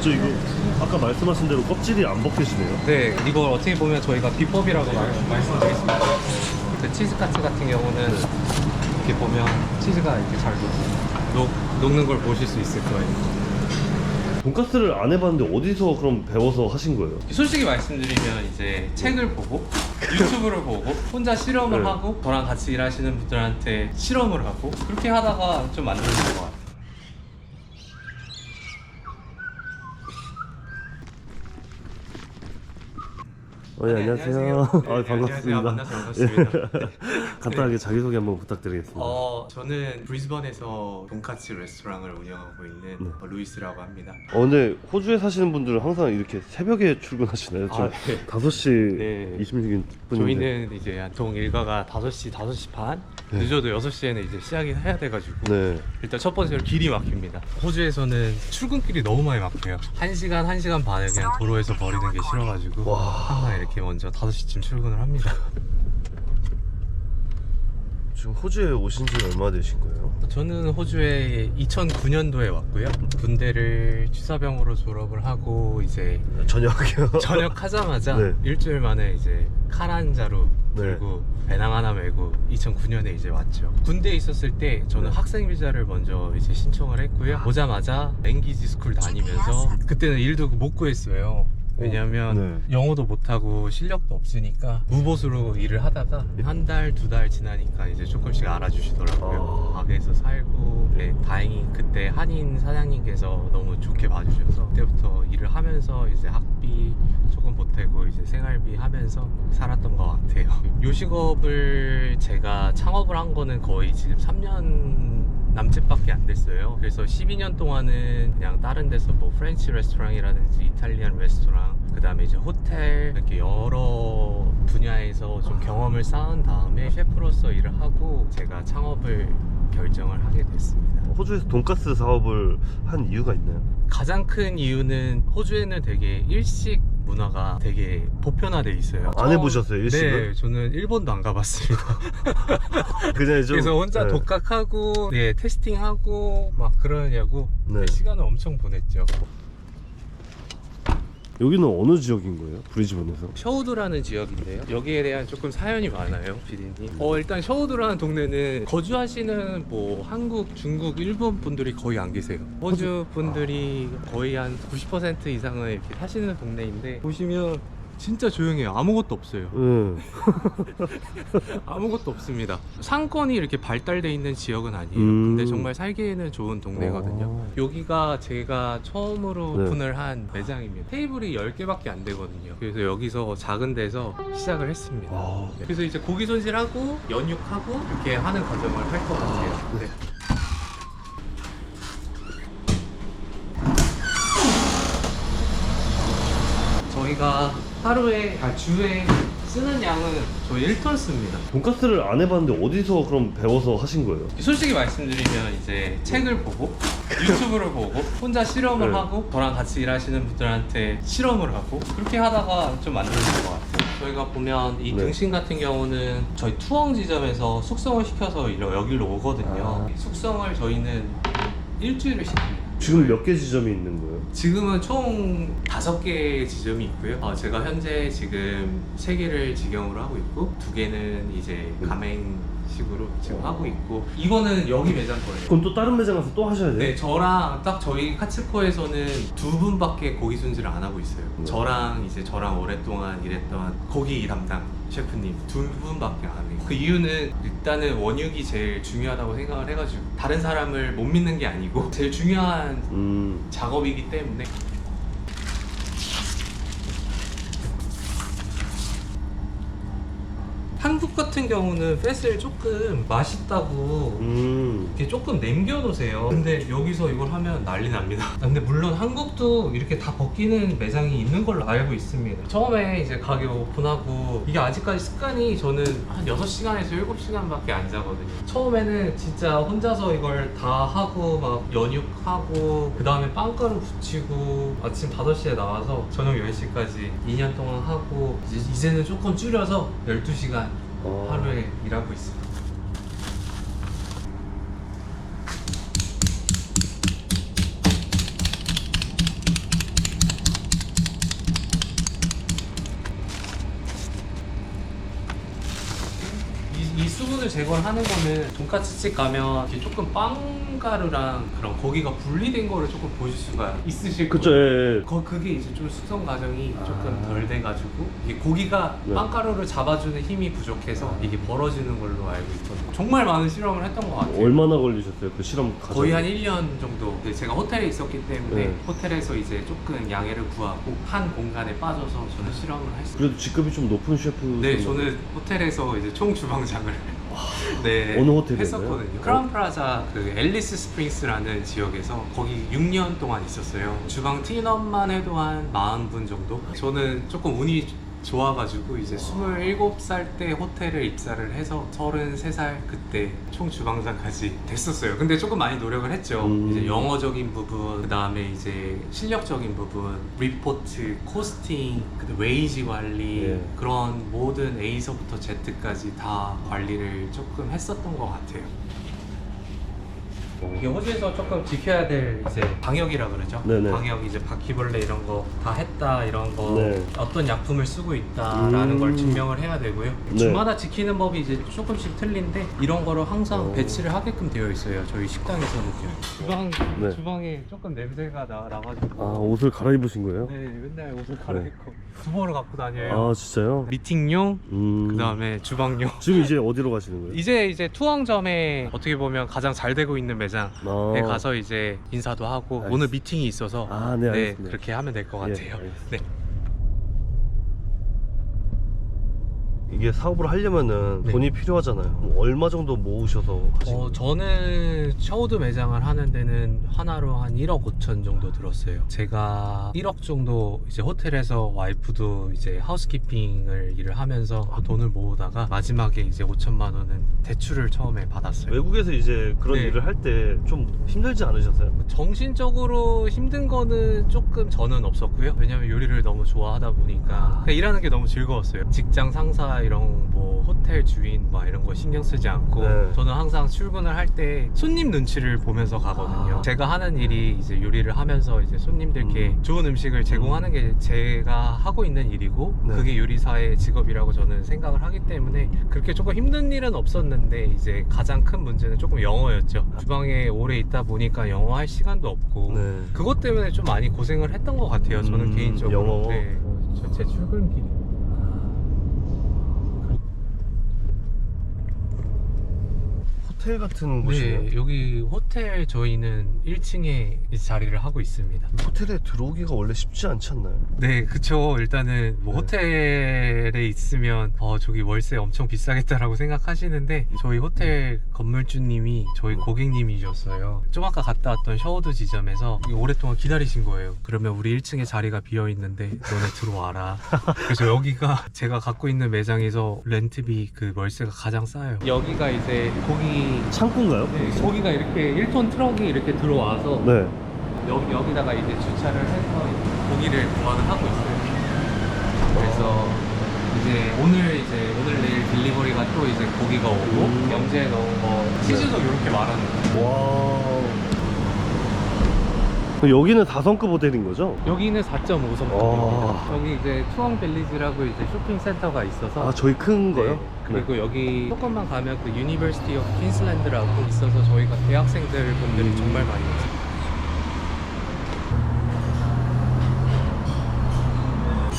진짜 이거 아까 말씀하신 대로 껍질이 안 벗겨지네요. 네, 이걸 어떻게 보면 저희가 비법이라고 말씀드리겠습니다. 그 치즈카츠 같은 경우는 이렇게 보면 치즈가 이렇게 잘 녹는 걸 보실 수 있을 거예요. 돈가스를 안 해봤는데 어디서 그럼 배워서 하신 거예요? 솔직히 말씀드리면 이제 책을 보고 유튜브를 보고 혼자 실험을 네. 하고 저랑 같이 일하시는 분들한테 실험을 하고 그렇게 하다가 좀 만들어진 것 같아요. 네, 네, 안녕하세요. 안녕하세요. 네, 반갑습니다. 안녕하세요. 만나서 반갑습니다. 네. 간단하게 자기소개 한번 부탁드리겠습니다. 저는 브리즈번에서 돈까스 레스토랑을 운영하고 있는 루이스라고 합니다. 근데 호주에 사시는 분들은 항상 이렇게 새벽에 출근하시나요? 저 네. 5시 네. 20분 분인데. 저희는 이제 보통 일과가 5시, 5시 반? 네. 늦어도 6시에는 이제 시작이 해야 돼가지고 네. 일단 첫 번째로 길이 막힙니다. 호주에서는 출근길이 너무 많이 막혀요. 1시간, 1시간 반을 그냥 도로에서 버리는 게 싫어가지고 항상 이렇게 먼저 5시쯤 출근을 합니다. 지금 호주에 오신 지 얼마 되신 거예요? 저는 호주에 2009년도에 왔고요. 군대를 취사병으로 졸업을 하고 이제 전역이요? 전역하자마자 네. 일주일 만에 이제 칼 한 자루 네. 들고 배낭 하나 메고 2009년에 이제 왔죠. 군대에 있었을 때 저는 네. 학생 비자를 먼저 이제 신청을 했고요. 오자마자 랭귀지 스쿨 다니면서 그때는 일도 못 구했어요. 왜냐면 네. 영어도 못하고 실력도 없으니까 무보수로 일을 하다가 한 달, 2달 지나니까 이제 조금씩 알아주시더라고요. 가게에서 살고 네, 다행히 그때 한인 사장님께서 너무 좋게 봐주셔서 그때부터 일을 하면서 이제 학비 조금 보태고 이제 생활비 하면서 살았던 것 같아요. 요식업을 제가 창업을 한 거는 거의 지금 3년 남짓밖에 안 됐어요. 그래서 12년 동안은 그냥 다른 데서 뭐 프렌치 레스토랑이라든지 이탈리안 레스토랑 그 다음에 이제 호텔 이렇게 여러 분야에서 좀 경험을 쌓은 다음에 셰프로서 일을 하고 제가 창업을 결정을 하게 됐습니다. 호주에서 돈가스 사업을 한 이유가 있나요? 가장 큰 이유는 호주에는 되게 일식 문화가 되게 보편화돼 있어요. 안 해보셨어요, 일식은? 네, 저는 일본도 안 가봤습니다. 그냥 좀 그래서 혼자 네. 독학하고 네, 테스팅하고 막 그러냐고 네. 시간을 엄청 보냈죠. 여기는 어느 지역인 거예요? 브리즈번에서? 셔우드라는 지역인데요. 여기에 대한 조금 사연이 많아요, 비디님. 일단 셔우드라는 동네는 거주하시는 뭐 한국, 중국, 일본 분들이 거의 안 계세요. 호주 분들이 거의 한 90% 이상은 이렇게 사시는 동네인데 보시면 진짜 조용해요. 아무것도 없어요. 네. 아무것도 없습니다. 상권이 이렇게 발달돼 있는 지역은 아니에요. 근데 정말 살기에는 좋은 동네거든요. 여기가 제가 처음으로 네. 오픈을 한 매장입니다. 테이블이 10개밖에 안 되거든요. 그래서 여기서 작은 데서 시작을 했습니다. 네. 그래서 이제 고기 손질하고 연육하고 이렇게 하는 과정을 할 것 같아요. 네. 저희가 주에 쓰는 양은 저희 1톤 씁니다. 돈가스를 안 해봤는데 어디서 그럼 배워서 하신 거예요? 솔직히 말씀드리면 이제 책을 보고 유튜브를 보고 혼자 실험을 네. 하고 저랑 같이 일하시는 분들한테 실험을 하고 그렇게 하다가 좀 만들어진 것 같아요. 저희가 보면 이 네. 등심 같은 경우는 저희 투엉 지점에서 숙성을 시켜서 여기로 오거든요. 숙성을 저희는 일주일을 시킵니다. 지금 몇 개 지점이 있는 거예요? 지금은 총 5개 지점이 있고요. 제가 현재 지금 3개를 직영으로 하고 있고 2개는 이제 가맹식으로 지금 하고 있고 이거는 여기 매장 거예요. 그럼 또 다른 매장 가서 또 하셔야 돼요? 네, 저랑 딱 저희 카츠코에서는 2분밖에 고기 손질을 안 하고 있어요. 저랑 오랫동안 일했던 고기 담당 셰프님 2분밖에 안 해요. 그 이유는 일단은 원육이 제일 중요하다고 생각을 해가지고 다른 사람을 못 믿는 게 아니고 제일 중요한 작업이기 때문에. 한국 같은 경우는 팻을 조금 맛있다고 이렇게 조금 남겨놓으세요. 근데 여기서 이걸 하면 난리 납니다. 근데 물론 한국도 이렇게 다 벗기는 매장이 있는 걸로 알고 있습니다. 처음에 이제 가게 오픈하고 이게 아직까지 습관이 저는 한 6시간에서 7시간밖에 안 자거든요. 처음에는 진짜 혼자서 이걸 다 하고 막 연육하고 그 다음에 빵가루 붙이고 아침 5시에 나와서 저녁 10시까지 2년 동안 하고 이제는 조금 줄여서 12시간 하루에 일하고 있습니다. 제거를 하는 거는 돈까스집 가면 이렇게 조금 빵가루랑 그런 고기가 분리된 거를 조금 보실 수가 있으실 그쵸, 거예요. 예, 예. 그게 이제 좀 숙성 과정이 조금 덜 돼가지고 이게 고기가 네. 빵가루를 잡아주는 힘이 부족해서 이게 벌어지는 걸로 알고 있거든요. 정말 많은 실험을 했던 것 같아요. 얼마나 걸리셨어요? 그 실험 과정? 거의 한 1년 정도. 근데 제가 호텔에 있었기 때문에 네. 호텔에서 이제 조금 양해를 구하고 한 공간에 빠져서 저는 실험을 했어요. 그래도 직급이 좀 높은 셰프. 네, 저는 호텔에서 이제 총 주방장을 네, 어느 호텔이었나요? 했었거든요. 크라운 플라자 그 앨리스 스프링스라는 지역에서 거기 6년 동안 있었어요. 주방 팀업만 해도 한 40분 정도. 저는 조금 운이 좋아가지고 이제 27살 때 호텔을 입사를 해서 33살 그때 총 주방장까지 됐었어요. 근데 조금 많이 노력을 했죠. 이제 영어적인 부분, 그 다음에 이제 실력적인 부분, 리포트, 코스팅, 웨이지 관리, 예. 그런 모든 A서부터 Z까지 다 관리를 조금 했었던 것 같아요. 이게 호주에서 조금 지켜야 될 이제 방역이라 그러죠. 네네. 방역 이제 바퀴벌레 이런 거 다 했다 이런 거 네. 어떤 약품을 쓰고 있다라는 걸 증명을 해야 되고요. 네. 주마다 지키는 법이 이제 조금씩 틀린데 이런 거를 항상 오. 배치를 하게끔 되어 있어요. 저희 식당에서는요. 네. 주방에 조금 냄새가 나가지고. 아, 옷을 갈아입으신 거예요? 네, 맨날 옷을 갈아입고 두벌을 갖고 다녀요. 아, 진짜요? 미팅용, 그 다음에 주방용. 지금 이제 어디로 가시는 거예요? 이제 투항점에 어떻게 보면 가장 잘 되고 있는 매장에 아. 가서 이제 인사도 하고 알겠습니다. 오늘 미팅이 있어서 아, 네, 알겠습니다. 그렇게 하면 될 것 예, 같아요. 알겠습니다. 네. 이게 사업을 하려면은 네. 돈이 필요하잖아요. 얼마 정도 모으셔서 하신 거예요? 저는 샤워드 매장을 하는 데는 하나로 한 1억 5천 정도 들었어요. 제가 1억 정도 이제 호텔에서 와이프도 이제 하우스키핑을 일을 하면서 돈을 모으다가 마지막에 이제 5천만 원은 대출을 처음에 받았어요. 외국에서 이제 그런 네. 일을 할 때 좀 힘들지 않으셨어요? 정신적으로 힘든 거는 조금 저는 없었고요. 왜냐면 요리를 너무 좋아하다 보니까 그냥 일하는 게 너무 즐거웠어요. 직장 상사 이런 뭐 호텔 주인 막 이런 거 신경 쓰지 않고 네. 저는 항상 출근을 할 때 손님 눈치를 보면서 가거든요. 제가 하는 일이 이제 요리를 하면서 이제 손님들께 좋은 음식을 제공하는 게 제가 하고 있는 일이고 네. 그게 요리사의 직업이라고 저는 생각을 하기 때문에 그렇게 조금 힘든 일은 없었는데 이제 가장 큰 문제는 조금 영어였죠. 주방에 오래 있다 보니까 영어 할 시간도 없고 네. 그것 때문에 좀 많이 고생을 했던 것 같아요. 저는 개인적으로. 영어? 네. 제 출근길. 호텔 같은 곳이에요? 네, 여기 호텔 저희는 1층에 자리를 하고 있습니다. 호텔에 들어오기가 원래 쉽지 않지 않나요? 네, 그쵸. 일단은 뭐 네. 호텔에 있으면 저기 월세 엄청 비싸겠다라고 생각하시는데 저희 호텔 건물주님이 저희 고객님이셨어요. 좀 아까 갔다 왔던 샤워드 지점에서 오랫동안 기다리신 거예요. 그러면 우리 1층에 자리가 비어 있는데 너네 들어와라. 그래서 여기가 제가 갖고 있는 매장에서 렌트비 그 월세가 가장 싸요. 여기가 이제 고기 창고인가요? 고기가 이렇게 1톤 트럭이 이렇게 들어와서 네. 여기다가 이제 주차를 해서 고기를 보관을 하고 있어요. 그래서 이제 오늘 내일 딜리버리가 또 이제 고기가 오고 염지에 넣은 거 치즈도 이렇게 말하는 와. 여기는 4성급 호텔인 거죠? 여기는 4.5성급입니다. 와. 여기 이제 투엉 빌리지라고 이제 쇼핑 센터가 있어서 아, 저희 큰 거요? 네. 그리고 여기 조금만 가면 그 유니버시티 오브 퀸슬랜드라고 있어서 저희가 대학생들 분들이 정말 많이 오세요.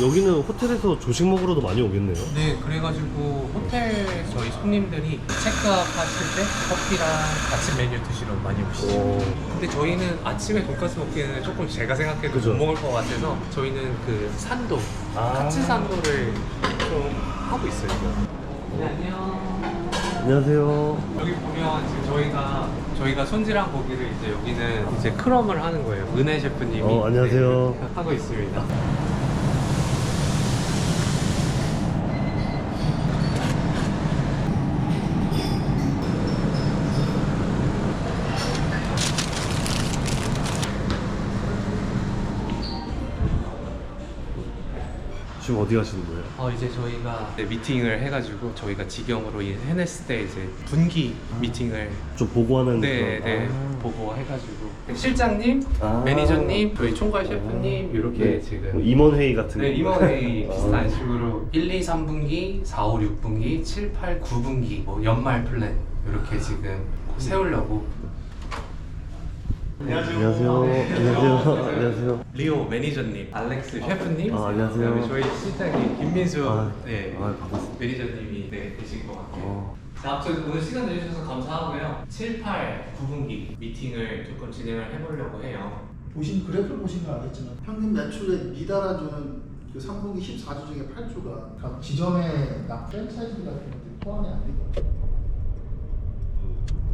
여기는 호텔에서 조식 먹으러도 많이 오겠네요. 네, 그래가지고 호텔 저희 손님들이 체크아웃 하실 때 커피랑 아침 메뉴 드시러 많이 오시죠. 오. 근데 저희는 아침에 돈까스 먹기에는 조금 제가 생각해도 그죠. 못 먹을 것 같아서 저희는 그 산도, 카츠 산도를 좀 하고 있어요. 네, 안녕. 안녕하세요. 여기 보면 지금 저희가 손질한 고기를 이제 여기는 이제 크럼을 하는 거예요. 은혜 셰프님이 안녕하세요. 네, 하고 있습니다. 지금 어디 가시는 거예요? 이제 저희가 미팅을 해가지고 저희가 직영으로 해냈을 때 이제 분기 미팅을 좀 보고하는 네, 그런- 네, 아. 보고 해가지고 실장님, 아. 매니저님, 저희 총괄 셰프님 이렇게 네. 지금 임원회의 같은 네, 거. 임원회의 비슷한 식으로 1, 2, 3분기, 4, 5, 6분기, 7, 8, 9분기 뭐 연말 플랜 이렇게 지금 세우려고. 안녕하세요. 안녕하세요. 리오 매니저님, 알렉스 셰프님, 안녕하세요. 그다음에 저희 실장님 김민수 네, 반갑습니다. 매니저님이 네, 되실 것 같아요. 자, 아무튼 오늘 시간 내주셔서 감사하고요. 7, 8, 9분기 미팅을 조금 진행을 해보려고 해요. 보신 그래프를 보시면 알겠지만 평균 매출에 미달아주는 그 3분기 14주 중에 8주가 기존의 프랜차이즈 같은 것들이 포함이 안 되고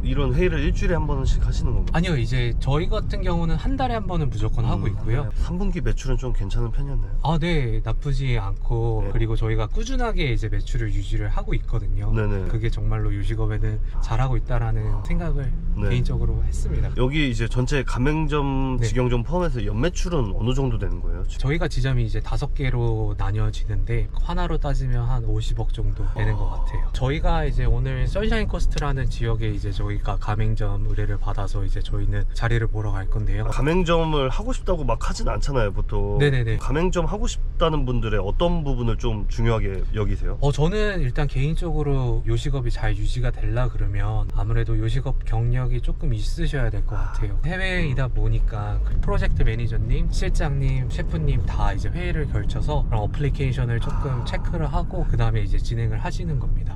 이런 회의를 일주일에 한 번씩 하시는 건가요? 아니요, 이제 저희 같은 경우는 한 달에 한 번은 무조건 하고 있고요. 3분기 매출은 좀 괜찮은 편이었나요? 아, 네, 나쁘지 않고 네. 그리고 저희가 꾸준하게 이제 매출을 유지를 하고 있거든요. 네네. 그게 정말로 요식업에는 잘하고 있다라는 생각을 네. 개인적으로 했습니다. 여기 이제 전체 가맹점, 네. 직영점 포함해서 연매출은 어느 정도 되는 거예요? 저희가 지점이 이제 5개로 나뉘어지는데 하나로 따지면 한 50억 정도 되는 것 같아요. 저희가 이제 오늘 선샤인 코스트라는 지역에 이제 저희가 가맹점 의뢰를 받아서 이제 저희는 자리를 보러 갈 건데요. 가맹점을 하고 싶다고 막 하진 않잖아요, 보통. 네네네. 가맹점 하고 싶다는 분들의 어떤 부분을 좀 중요하게 여기세요? 저는 일단 개인적으로 요식업이 잘 유지가 되려 그러면 아무래도 요식업 경력이 조금 있으셔야 될 것 같아요. 해외이다 보니까 그 프로젝트 매니저님, 실장님, 셰프님 다 이제 회의를 걸쳐서 그런 어플리케이션을 조금 체크를 하고 그 다음에 이제 진행을 하시는 겁니다.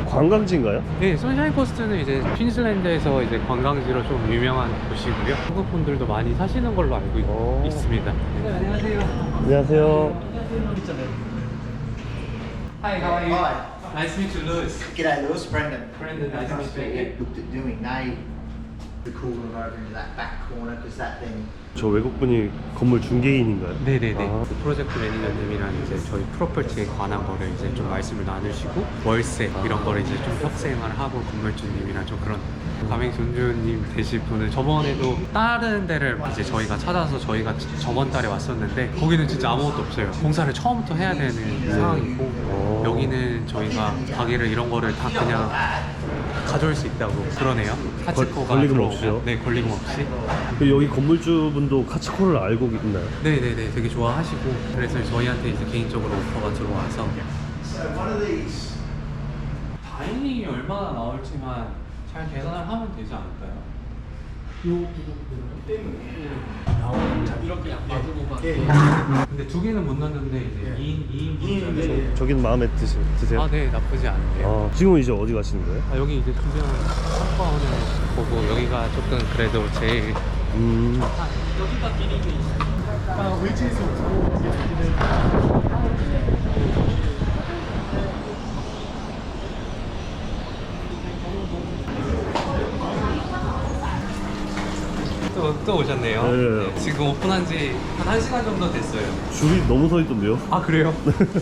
관광지인가요? 네, 선샤인 코스트는 이제 퀸즐랜드에서 이제 관광지로 좀 유명한 곳이고요. 한국 분들도 많이 사시는 걸로 알고 있습니다. 네, 안녕하세요. 안녕하세요. Hi, how are you? Hi. Nice to meet you, Lewis. G'day Lewis, Brendan. Brendan, nice to meet you. Looked at doing the cool room over into that back corner because that then 저 외국분이 건물 중개인인가요? 네네네. 아. 프로젝트 매니저님이랑 이제 저희 프로퍼티에 관한 거를 이제 좀 말씀을 나누시고 월세 이런 거를 이제 좀 협상을 하고 건물주님이랑 좀 그런 가맹점주님 되실 분을 저번에도 다른 데를 이제 저희가 찾아서 저희가 저번 달에 왔었는데 거기는 진짜 아무것도 없어요. 공사를 처음부터 해야 되는 상황이고 여기는 저희가 가게를 이런 거를 다 그냥 가져올 수 있다고 그러네요. 카츠코가 권리금 들어오면. 없이요? 네, 권리금 없이. 여기 건물주분도 카츠코를 알고 있나요? 네네네, 되게 좋아하시고 그래서 저희한테 이제 개인적으로 오퍼가 들어와서 다이닝이 얼마나 나올지만 잘 계산을 하면 되지 않을까요? 이렇게 놔두고 근데 두 개는 못 넣었는데 이제 2인 저기는 마음에 드세요? 아, 네, 나쁘지 않은데요. 지금은 이제 어디 가시는 거예요? 여기 이제 주변 한번을 보고 여기가 조금 그래도 제일 여기가 비리게 또 오셨네요. 네. 지금 오픈한 지 한 1시간 정도 됐어요. 줄이 너무 서 있던데요? 아, 그래요?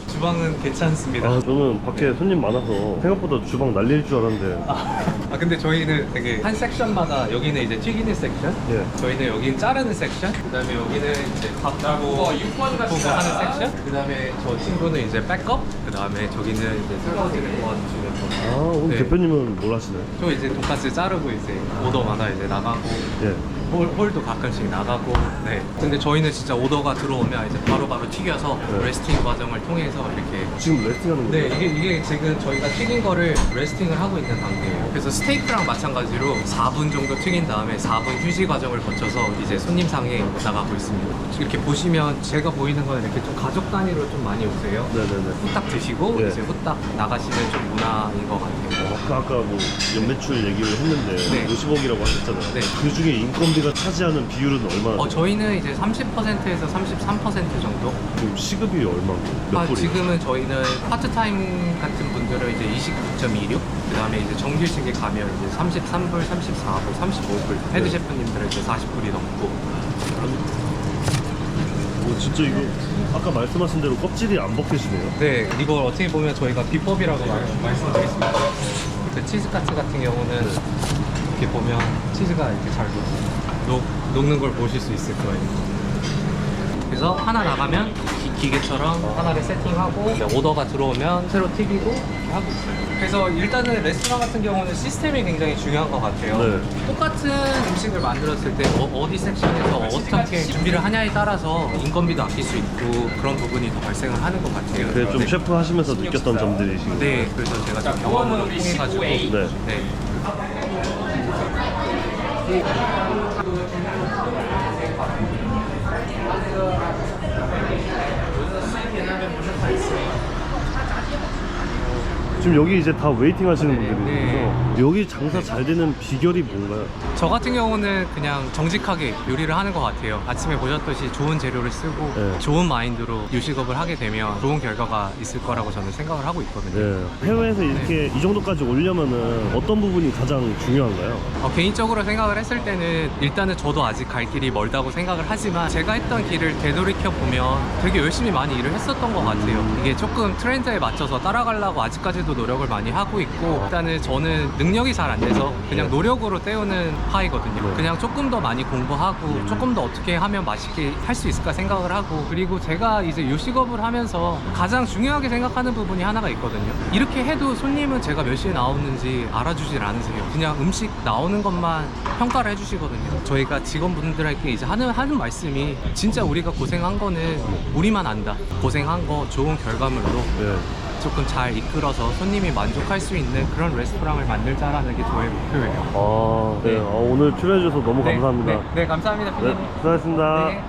주방은 괜찮습니다. 저는 밖에 손님 많아서 생각보다 주방 난리일 줄 알았는데 근데 저희는 되게 한 섹션마다 여기는 이제 튀기는 섹션, 예. 저희는 여기는 자르는 sek션, 그다음에 여기는 이제 밥 따고 보고 하는 섹션, 그다음에 저 친구는 이제 백업, 그다음에 저기는 이제 설거지를 도와주시는 거. 오늘 네. 대표님은 뭘 하시나요? 저 이제 돈까스 자르고 이제 오더마다 이제 나가고 예. 홀도 가끔씩 나가고. 네. 근데 저희는 진짜 오더가 들어오면 이제 바로바로 튀겨서 네. 레스팅 과정을 통해서 이렇게. 지금 레스팅하는 네, 거예요? 이게 지금 저희가 튀긴 거를 레스팅을 하고 있는 단계예요. 그래서 스테이크랑 마찬가지로 4분 정도 튀긴 다음에 4분 휴지 과정을 거쳐서 이제 손님상에 나가고 있습니다. 이렇게 보시면 제가 보이는 건 이렇게 좀 가족 단위로 좀 많이 오세요. 네네네. 후딱 드시고 네. 이제 후딱 나가시는 좀 문화인 것 같아요. 아까 뭐 연매출 얘기를 했는데 네. 50억이라고 하셨잖아요. 네. 그 중에 인건비가 차지하는 비율은 얼마나 돼요? 저희는 이제 30%에서 33% 정도? 지금 시급이 얼마인가요? 몇 불이에요? 지금은 저희는 파트타임 같은 분들은 이제 29.26, 그 다음에 이제 정규직에 가면 이제 33불, 34불, 35불, 헤드 네. 셰프님들은 이제 40불이 넘고. 진짜 이거 아까 말씀하신 대로 껍질이 안 벗겨지네요. 네, 이걸 어떻게 보면 저희가 비법이라고 말씀드리겠습니다. 그 치즈카츠 같은 경우는 이렇게 보면 치즈가 이렇게 잘 녹는 걸 보실 수 있을 거예요. 그래서 하나 나가면 기계처럼 하나를 세팅하고 이제 오더가 들어오면 새로 튀기고 이렇게 하고 있어요. 그래서 일단은 레스토랑 같은 경우는 시스템이 굉장히 중요한 것 같아요. 네. 똑같은 음식을 만들었을 때 어디 섹션에서 어떻게 준비를 하냐에 따라서 인건비도 아낄 수 있고 그런 부분이 더 발생을 하는 것 같아요. 그게 좀 셰프 하시면서 느꼈던 점들이시고. 네, 그래서 제가 좀 경험을 통해 가지고 네. 지금 여기 이제 다 웨이팅 하시는 분들이죠. 네. 여기 장사 잘 되는 비결이 뭔가요? 저 같은 경우는 그냥 정직하게 요리를 하는 것 같아요. 아침에 보셨듯이 좋은 재료를 쓰고 네. 좋은 마인드로 요식업을 하게 되면 좋은 결과가 있을 거라고 저는 생각을 하고 있거든요. 네. 해외에서 이렇게 이 정도까지 오려면은 어떤 부분이 가장 중요한가요? 개인적으로 생각을 했을 때는 일단은 저도 아직 갈 길이 멀다고 생각을 하지만 제가 했던 길을 되돌이켜 보면 되게 열심히 많이 일을 했었던 것 같아요. 이게 조금 트렌드에 맞춰서 따라가려고 아직까지도 노력을 많이 하고 있고, 일단은 저는 능력이 잘 안 돼서 그냥 노력으로 때우는 파이거든요. 그냥 조금 더 많이 공부하고 조금 더 어떻게 하면 맛있게 할 수 있을까 생각을 하고, 그리고 제가 이제 요식업을 하면서 가장 중요하게 생각하는 부분이 하나가 있거든요. 이렇게 해도 손님은 제가 몇 시에 나오는지 알아주질 않으세요. 그냥 음식 나오는 것만 평가를 해주시거든요. 저희가 직원분들에게 이제 하는 말씀이, 진짜 우리가 고생한 거는 우리만 안다. 고생한 거 좋은 결과물로 네. 조금 잘 이끌어서 손님이 만족할 수 있는 그런 레스토랑을 만들자라는 게 저의 목표예요. 네. 네. 오늘 출연해주셔서 너무 네, 감사합니다. 네, 감사합니다. 네, 피디님. 수고하셨습니다. 네.